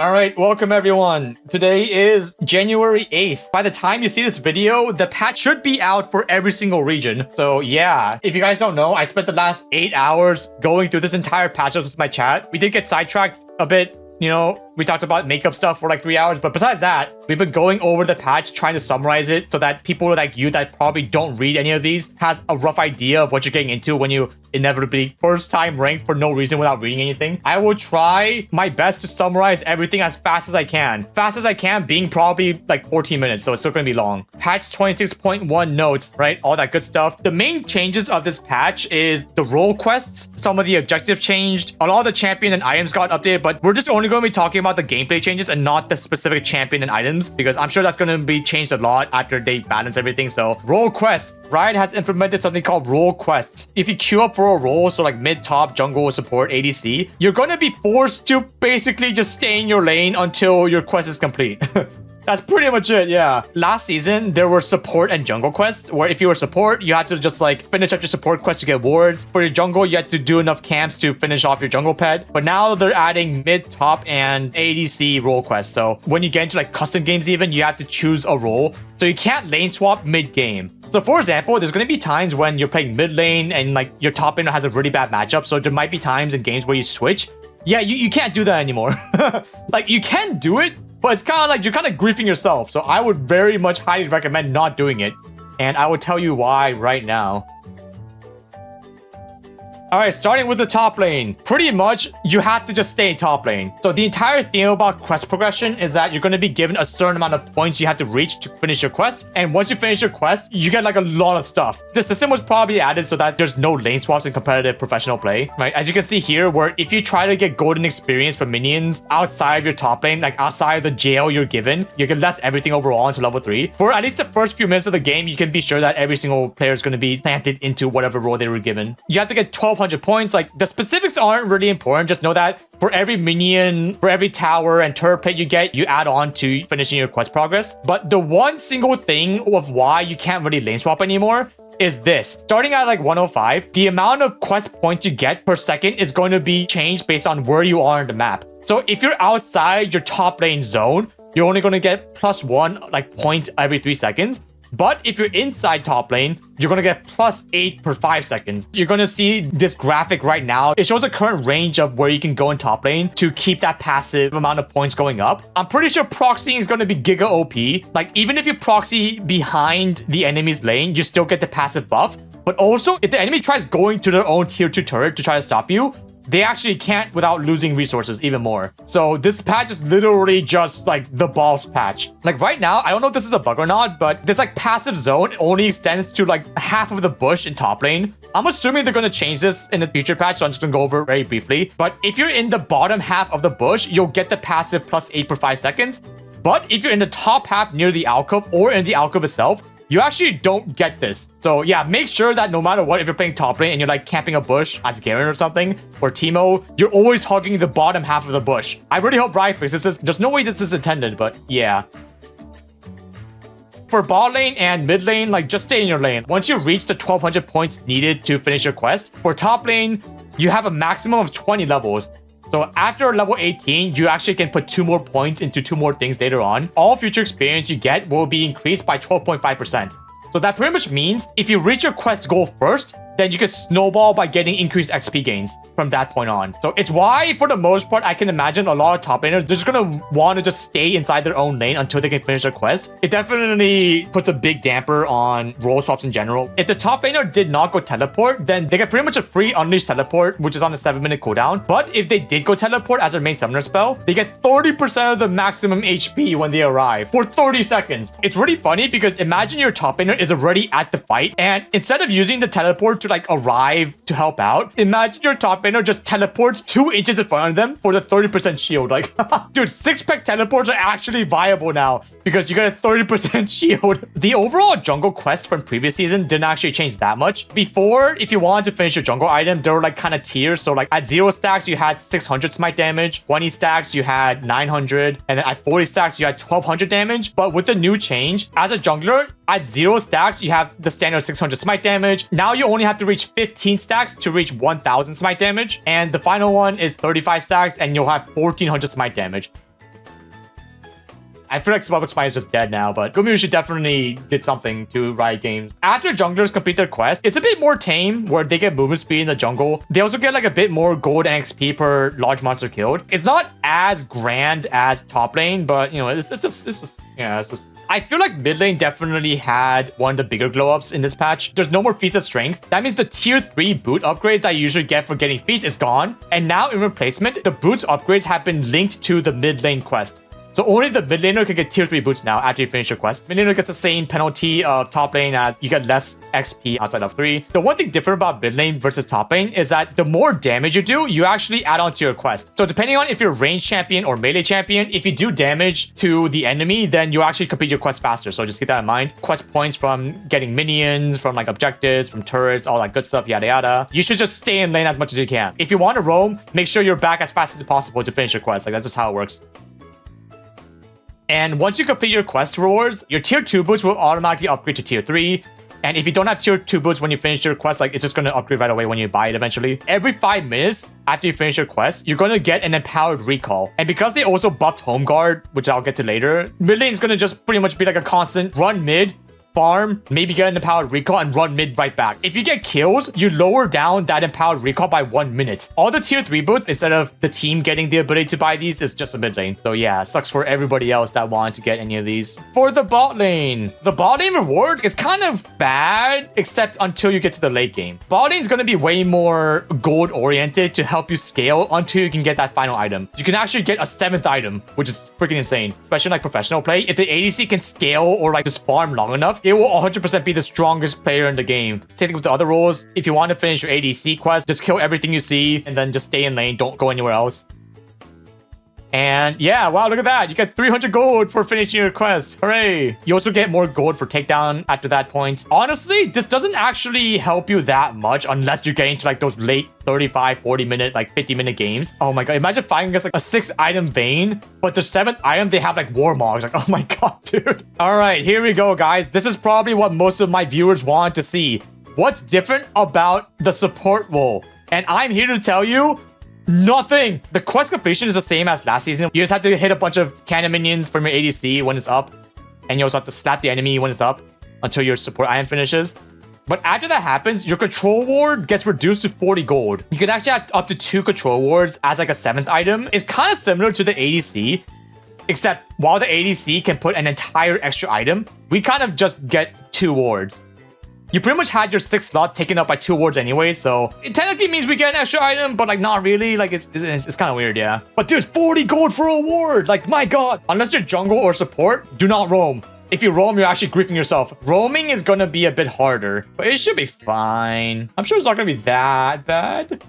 All right, welcome everyone. Today is January 8th. By the time you see this video, the patch should be out for every single region. So yeah, if you guys don't know, I spent the last 8 hours going through this entire patch with my chat. We did get sidetracked a bit. You know, we talked about makeup stuff for like 3 hours, but besides that, we've been going over the patch, trying to summarize it so that people like you that probably don't read any of these has a rough idea of what you're getting into when you inevitably first time ranked for no reason without reading anything. I will try my best to summarize everything as fast as I can. Fast as I can being probably like 14 minutes, so it's still gonna be long. Patch 26.1 notes, right? All that good stuff. The main changes of this patch is the role quests. Some of the objectives changed. A lot of the champion and items got updated, but we're just only going to be talking about the gameplay changes and not the specific champion and items, because I'm sure that's going to be changed a lot after they balance everything. So role quests. Riot has implemented something called role quests. If you queue up for a role, so like mid, top, jungle, support, ADC, you're going to be forced to basically just stay in your lane until your quest is complete. That's pretty much it, yeah. Last season, there were support and jungle quests, where if you were support, you had to just like finish up your support quest to get wards. For your jungle, you had to do enough camps to finish off your jungle pet. But now they're adding mid, top, and ADC role quests. So when you get into like custom games even, you have to choose a role. So you can't lane swap mid-game. So for example, there's going to be times when you're playing mid lane and like your top laner has a really bad matchup. So there might be times in games where you switch. Yeah, you can't do that anymore. Like you can do it, but it's kind of like you're kind of griefing yourself. So I would very much highly recommend not doing it. And I will tell you why right now. All right, starting with the top lane. Pretty much, you have to just stay in top lane. So the entire thing about quest progression is that you're going to be given a certain amount of points you have to reach to finish your quest. And once you finish your quest, you get like a lot of stuff. The system was probably added so that there's no lane swaps in competitive professional play, right? As you can see here, where if you try to get golden experience from minions outside of your top lane, like outside of the jail you're given, you get less everything overall until level 3. For at least the first few minutes of the game, you can be sure that every single player is going to be planted into whatever role they were given. You have to get 1200 points. Like the specifics aren't really important. Just know that for every minion, for every tower and turret pit you get, you add on to finishing your quest progress. But the one single thing of why you can't really lane swap anymore is this. Starting at like 105, the amount of quest points you get per second is going to be changed based on where you are on the map. So if you're outside your top lane zone, you're only going to get +1 like point every 3 seconds. But if you're inside top lane, you're going to get +8 per 5 seconds. You're going to see this graphic right now. It shows a current range of where you can go in top lane to keep that passive amount of points going up. I'm pretty sure proxying is going to be giga OP. Like even if you proxy behind the enemy's lane, you still get the passive buff. But also, if the enemy tries going to their own tier 2 turret to try to stop you, they actually can't without losing resources even more. So this patch is literally just like the boss patch. Like right now, I don't know if this is a bug or not, but this like passive zone only extends to like half of the bush in top lane. I'm assuming they're going to change this in the future patch, so I'm just going to go over it very briefly. But if you're in the bottom half of the bush, you'll get the passive +8 per 5 seconds. But if you're in the top half near the alcove or in the alcove itself, you actually don't get this. So yeah, make sure that no matter what, if you're playing top lane and you're like camping a bush as Garen or something, or Teemo, you're always hugging the bottom half of the bush. I really hope Riot fixes this. There's no way this is intended, but yeah. For bot lane and mid lane, like just stay in your lane. Once you reach the 1200 points needed to finish your quest, for top lane, you have a maximum of 20 levels. So after level 18, you actually can put 2 more points into 2 more things later on. All future experience you get will be increased by 12.5%. So that pretty much means if you reach your quest goal first, then you can snowball by getting increased XP gains from that point on. So it's why, for the most part, I can imagine a lot of top laners, they're just going to want to just stay inside their own lane until they can finish their quest. It definitely puts a big damper on role swaps in general. If the top laner did not go teleport, then they get pretty much a free unleashed teleport, which is on a 7-minute cooldown. But if they did go teleport as their main summoner spell, they get 30% of the maximum HP when they arrive for 30 seconds. It's really funny because imagine your top laner is already at the fight, and instead of using the teleport to like arrive to help out, imagine your top laner just teleports 2 inches in front of them for the 30% shield. Like, dude, 6-pack teleports are actually viable now because you get a 30% shield. The overall jungle quest from previous season didn't actually change that much. Before, if you wanted to finish your jungle item, there were like kind of tiers. So like at 0 stacks, you had 600 smite damage, 20 stacks, you had 900, and then at 40 stacks, you had 1200 damage. But with the new change, as a jungler, at 0 stacks, you have the standard 600 smite damage. Now you only have to reach 15 stacks to reach 1000 smite damage. And the final one is 35 stacks and you'll have 1400 smite damage. I feel like Spellbook Smite is just dead now, but Gumiushi definitely did something to Riot Games. After junglers complete their quest, it's a bit more tame where they get movement speed in the jungle. They also get like a bit more gold and XP per large monster killed. It's not as grand as top lane, but you know, it's just I feel like mid lane definitely had one of the bigger glow ups in this patch. There's no more feats of strength. That means the tier 3 boot upgrades I usually get for getting feats is gone. And now in replacement, the boots upgrades have been linked to the mid lane quest. So only the mid laner can get tier 3 boots now after you finish your quest. Mid laner gets the same penalty of top lane as you get less XP outside of 3. The one thing different about mid lane versus top lane is that the more damage you do, you actually add on to your quest. So depending on if you're ranged champion or melee champion, if you do damage to the enemy, then you actually complete your quest faster. So just keep that in mind. Quest points from getting minions, from like objectives, from turrets, all that good stuff, yada yada. You should just stay in lane as much as you can. If you want to roam, make sure you're back as fast as possible to finish your quest. Like that's just how it works. And once you complete your quest rewards, your tier 2 boots will automatically upgrade to tier 3. And if you don't have tier 2 boots when you finish your quest, like it's just going to upgrade right away when you buy it eventually. Every 5 minutes after you finish your quest, you're going to get an empowered recall. And because they also buffed Homeguard, which I'll get to later, mid lane is going to just pretty much be like a constant run mid, farm, maybe get an empowered recall and run mid right back. If you get kills, you lower down that empowered recall by 1 minute. All the tier 3 boots, instead of the team getting the ability to buy these, is just a mid lane. So yeah, sucks for everybody else that wanted to get any of these. For the bot lane, the bot lane reward is kind of bad, except until you get to the late game. Bot lane is going to be way more gold oriented to help you scale until you can get that final item. You can actually get a 7th item, which is freaking insane, especially like professional play. If the ADC can scale or like just farm long enough, it will 100% be the strongest player in the game. Same thing with the other roles. If you want to finish your ADC quest, just kill everything you see and then just stay in lane. Don't go anywhere else. And yeah, wow, look at that. You get 300 gold for finishing your quest. Hooray. You also get more gold for takedown after that point. Honestly, this doesn't actually help you that much unless you're getting to like those late 35, 40 minute, like 50 minute games. Oh my god, imagine fighting against like a 6 item Vayne, but the 7th item, they have like Warmogs. Like, oh my god, dude. All right, here we go, guys. This is probably what most of my viewers want to see. What's different about the support role? And I'm here to tell you, nothing. The quest completion is the same as last season. You just have to hit a bunch of cannon minions from your ADC when it's up. And you also have to slap the enemy when it's up until your support item finishes. But after that happens, your control ward gets reduced to 40 gold. You can actually have up to 2 control wards as like a 7th item. It's kind of similar to the ADC, except while the ADC can put an entire extra item, we kind of just get 2 wards. You pretty much had your 6th slot taken up by 2 wards anyway, so it technically means we get an extra item, but like not really. Like it's kind of weird, yeah. But dude, 40 gold for a ward. Like, my god. Unless you're jungle or support, do not roam. If you roam, you're actually griefing yourself. Roaming is gonna be a bit harder, but it should be fine. I'm sure it's not gonna be that bad.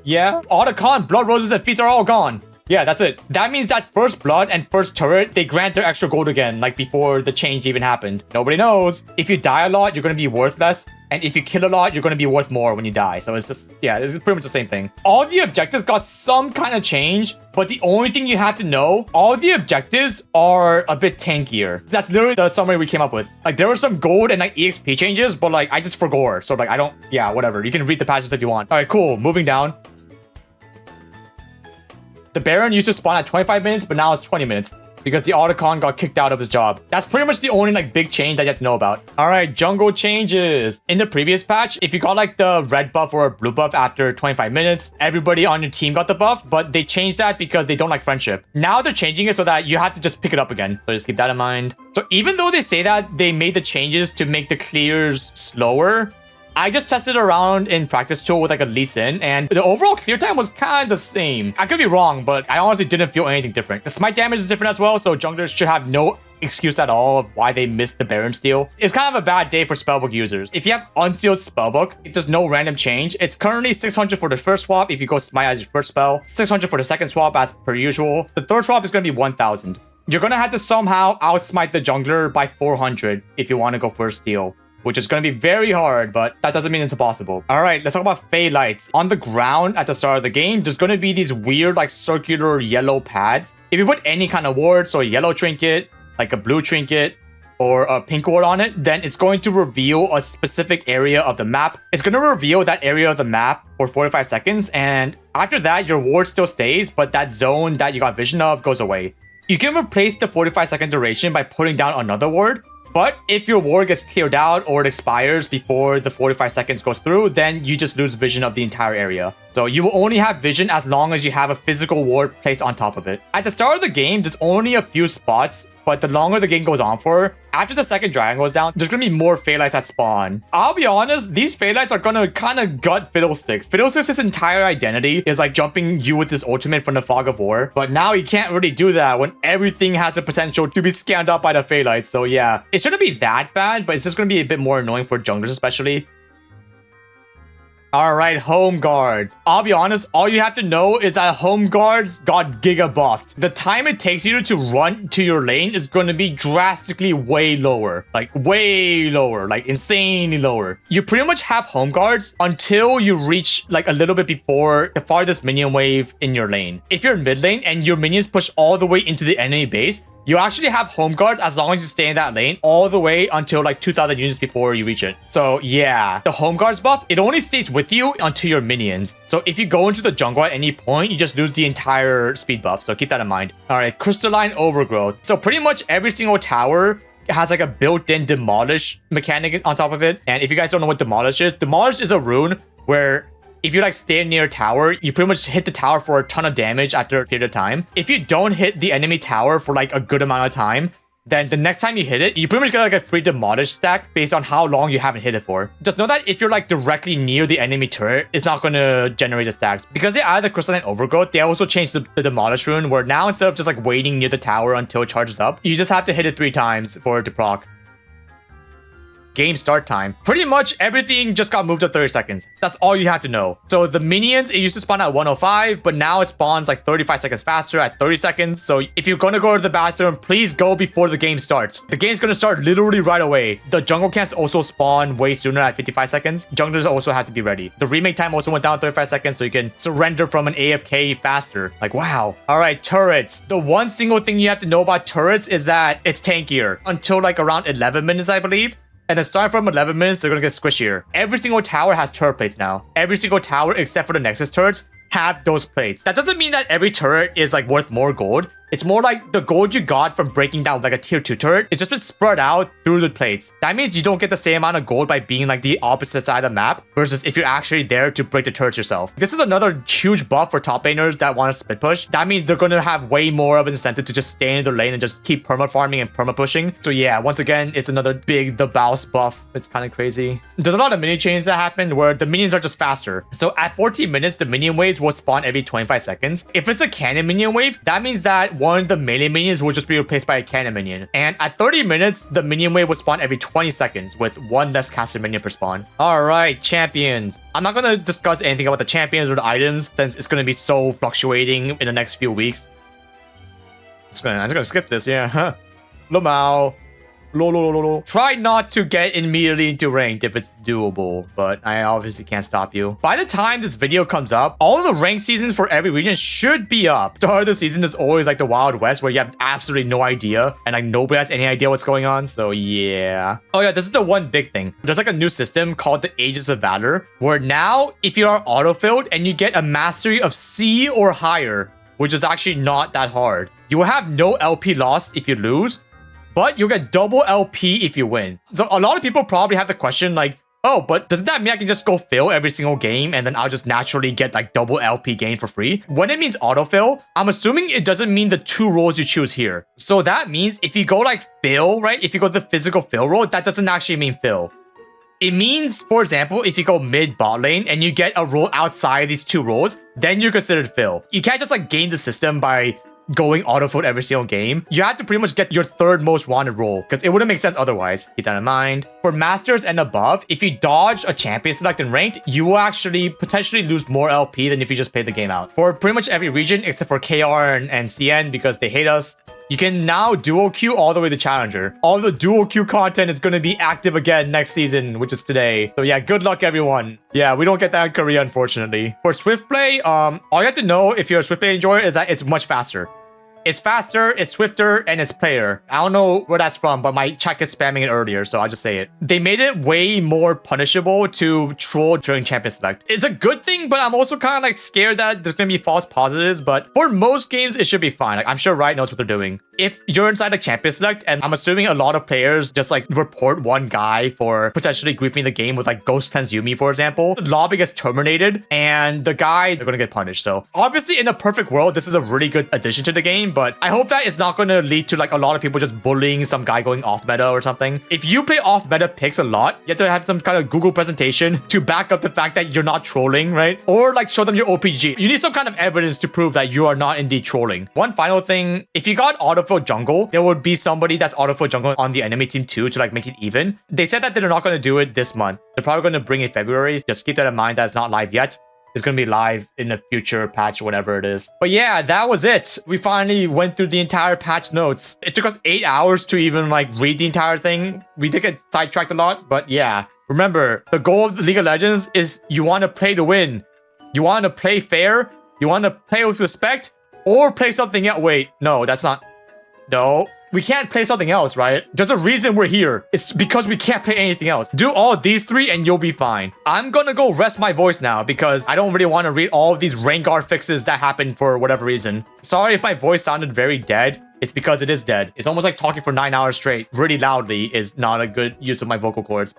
Yeah, Atakhan, blood roses and feats are all gone. Yeah, that's it. That means that first blood and first turret, they grant their extra gold again, like before the change even happened. Nobody knows. If you die a lot, you're going to be worth less. And if you kill a lot, you're going to be worth more when you die. So it's just, yeah, this is pretty much the same thing. All the objectives got some kind of change, but the only thing you have to know, all the objectives are a bit tankier. That's literally the summary we came up with. Like, there were some gold and like EXP changes, but like, I just forgot. So like, I don't, yeah, whatever. You can read the patches if you want. All right, cool. Moving down. The Baron used to spawn at 25 minutes, but now it's 20 minutes because the Atakhan got kicked out of his job. That's pretty much the only like big change that you have to know about. All right, jungle changes. In the previous patch, if you got like the red buff or blue buff after 25 minutes, everybody on your team got the buff, but they changed that because they don't like friendship. Now they're changing it so that you have to just pick it up again. So just keep that in mind. So even though they say that they made the changes to make the clears slower, I just tested around in practice tool with like a Lee Sin, and the overall clear time was kind of the same. I could be wrong, but I honestly didn't feel anything different. The smite damage is different as well, so junglers should have no excuse at all of why they missed the Baron steal. It's kind of a bad day for spellbook users. If you have unsealed spellbook, there's no random change. It's currently 600 for the first swap if you go smite as your first spell, 600 for the second swap as per usual. The third swap is going to be 1000. You're going to have to somehow outsmite the jungler by 400 if you want to go first steal, which is going to be very hard, but that doesn't mean it's impossible. All right, let's talk about Faelights. On the ground at the start of the game, there's going to be these weird like circular yellow pads. If you put any kind of ward, so a yellow trinket, like a blue trinket, or a pink ward on it, then it's going to reveal a specific area of the map. It's going to reveal that area of the map for 45 seconds, and after that, your ward still stays, but that zone that you got vision of goes away. You can replace the 45-second duration by putting down another ward. But if your ward gets cleared out or it expires before the 45 seconds goes through, then you just lose vision of the entire area. So you will only have vision as long as you have a physical ward placed on top of it. At the start of the game, there's only a few spots, but the longer the game goes on for, after the second dragon goes down, there's gonna be more Faelights that spawn. I'll be honest, these Faelights are gonna kind of gut Fiddlesticks. Fiddlesticks' entire identity is like jumping you with his ultimate from the Fog of War, but now he can't really do that when everything has the potential to be scanned up by the Faelights. So yeah, it shouldn't be that bad, but it's just gonna be a bit more annoying for junglers especially. Alright, Homeguards. I'll be honest, all you have to know is that Homeguards got giga buffed. The time it takes you to run to your lane is going to be drastically way lower. Like, way lower. Like, insanely lower. You pretty much have Homeguards until you reach, like, a little bit before the farthest minion wave in your lane. If you're in mid lane and your minions push all the way into the enemy base, you actually have Homeguards as long as you stay in that lane all the way until like 2,000 units before you reach it. So yeah, the Homeguards buff, it only stays with you until your minions. So if you go into the jungle at any point, you just lose the entire speed buff. So keep that in mind. All right, Crystalline Overgrowth. So pretty much every single tower has like a built-in demolish mechanic on top of it. And if you guys don't know what demolish is a rune where if you like stay near a tower, you pretty much hit the tower for a ton of damage after a period of time. If you don't hit the enemy tower for like a good amount of time, then the next time you hit it, you pretty much get like a free demolish stack based on how long you haven't hit it for. Just know that if you're like directly near the enemy turret, it's not going to generate the stacks. Because they added the Crystalline Overgrowth, they also changed the demolish rune, where now instead of just like waiting near the tower until it charges up, you just have to hit it 3 times for it to proc. Game start time. Pretty much everything just got moved to 30 seconds. That's all you have to know. So the minions, it used to spawn at 105, but now it spawns like 35 seconds faster at 30 seconds. So if you're going to go to the bathroom, please go before the game starts. The game's going to start literally right away. The jungle camps also spawn way sooner at 55 seconds. Junglers also have to be ready. The remake time also went down 35 seconds, so you can surrender from an AFK faster. Like, wow. All right, turrets. The one single thing you have to know about turrets is that it's tankier until like around 11 minutes, I believe. And then starting from 11 minutes, they're going to get squishier. Every single tower has turret plates now. Every single tower, except for the Nexus turrets, have those plates. That doesn't mean that every turret is like worth more gold. It's more like the gold you got from breaking down like a tier 2 turret. It's just been spread out through the plates. That means you don't get the same amount of gold by being like the opposite side of the map versus if you're actually there to break the turrets yourself. This is another huge buff for top laners that want to split push. That means they're going to have way more of an incentive to just stay in their lane and just keep perma farming and perma pushing. So yeah, once again, it's another big the bounce buff. It's kind of crazy. There's a lot of mini chains that happen where the minions are just faster. So at 14 minutes, the minion waves will spawn every 25 seconds. If it's a cannon minion wave, that means that one of the melee minions will just be replaced by a cannon minion. And at 30 minutes, the minion wave will spawn every 20 seconds with one less casted minion per spawn. All right, champions. I'm not going to discuss anything about the champions or the items since it's going to be so fluctuating in the next few weeks. I'm just gonna skip this, yeah. Huh. Lomao. Lolol. Try not to get immediately into ranked if it's doable, but I obviously can't stop you. By the time this video comes up, all of the ranked seasons for every region should be up. Start of the season is always like the Wild West where you have absolutely no idea and like nobody has any idea what's going on, so yeah. Oh yeah, this is the one big thing. There's like a new system called the Aegis of Valor where now if you are autofilled and you get a mastery of C or higher, which is actually not that hard, you will have no LP loss if you lose, but you'll get double LP if you win. So a lot of people probably have the question like, oh, but doesn't that mean I can just go fill every single game and then I'll just naturally get like double LP gain for free? When it means autofill, I'm assuming it doesn't mean the 2 roles you choose here. So that means if you go like fill, right? If you go the physical fill role, that doesn't actually mean fill. It means, for example, if you go mid bot lane and you get a role outside these 2 roles, then you're considered fill. You can't just like game the system by going autofill every single game. You have to pretty much get your 3rd most wanted role because it wouldn't make sense otherwise. Keep that in mind. For masters and above, if you dodge a champion select in ranked, you will actually potentially lose more LP than if you just play the game out. For pretty much every region except for KR and CN because they hate us, you can now dual queue all the way to challenger. All the dual queue content is going to be active again next season, which is today. So yeah, good luck everyone. Yeah, we don't get that in Korea, unfortunately. For Swiftplay, all you have to know if you're a Swiftplay enjoyer is that it's much faster. It's faster, it's swifter, and it's player. I don't know where that's from, but my chat kept spamming it earlier, so I'll just say it. They made it way more punishable to troll during champion select. It's a good thing, but I'm also kind of like scared that there's gonna be false positives, but for most games, it should be fine. Like, I'm sure Riot knows what they're doing. If you're inside a champion select, and I'm assuming a lot of players just like report one guy for potentially griefing the game with like Ghost Cleanse Yumi, for example, the lobby gets terminated, and the guy, they're gonna get punished. So obviously, in a perfect world, this is a really good addition to the game, but I hope that it's not gonna lead to like a lot of people just bullying some guy going off meta or something. If you play off meta picks a lot, you have to have some kind of Google presentation to back up the fact that you're not trolling, right? Or like show them your OPG. You need some kind of evidence to prove that you are not indeed trolling. One final thing, if you got autofill jungle, there would be somebody that's autofill jungle on the enemy team too to like make it even. They said that they're not going to do it this month. They're probably going to bring it February. Just keep that in mind. That's not live yet. It's going to be live in the future patch, whatever it is. But yeah, that was it. We finally went through the entire patch notes. It took us 8 hours to even like read the entire thing. We did get sidetracked a lot, but yeah. Remember, the goal of the League of Legends is you want to play to win. You want to play fair. You want to play with respect or play something else. Wait, no, that's not. No. We can't play something else, right? There's a reason we're here. It's because we can't play anything else. Do all these three and you'll be fine. I'm gonna go rest my voice now because I don't really want to read all of these Rengar fixes that happened for whatever reason. Sorry if my voice sounded very dead. It's because it is dead. It's almost like talking for 9 hours straight really loudly is not a good use of my vocal cords.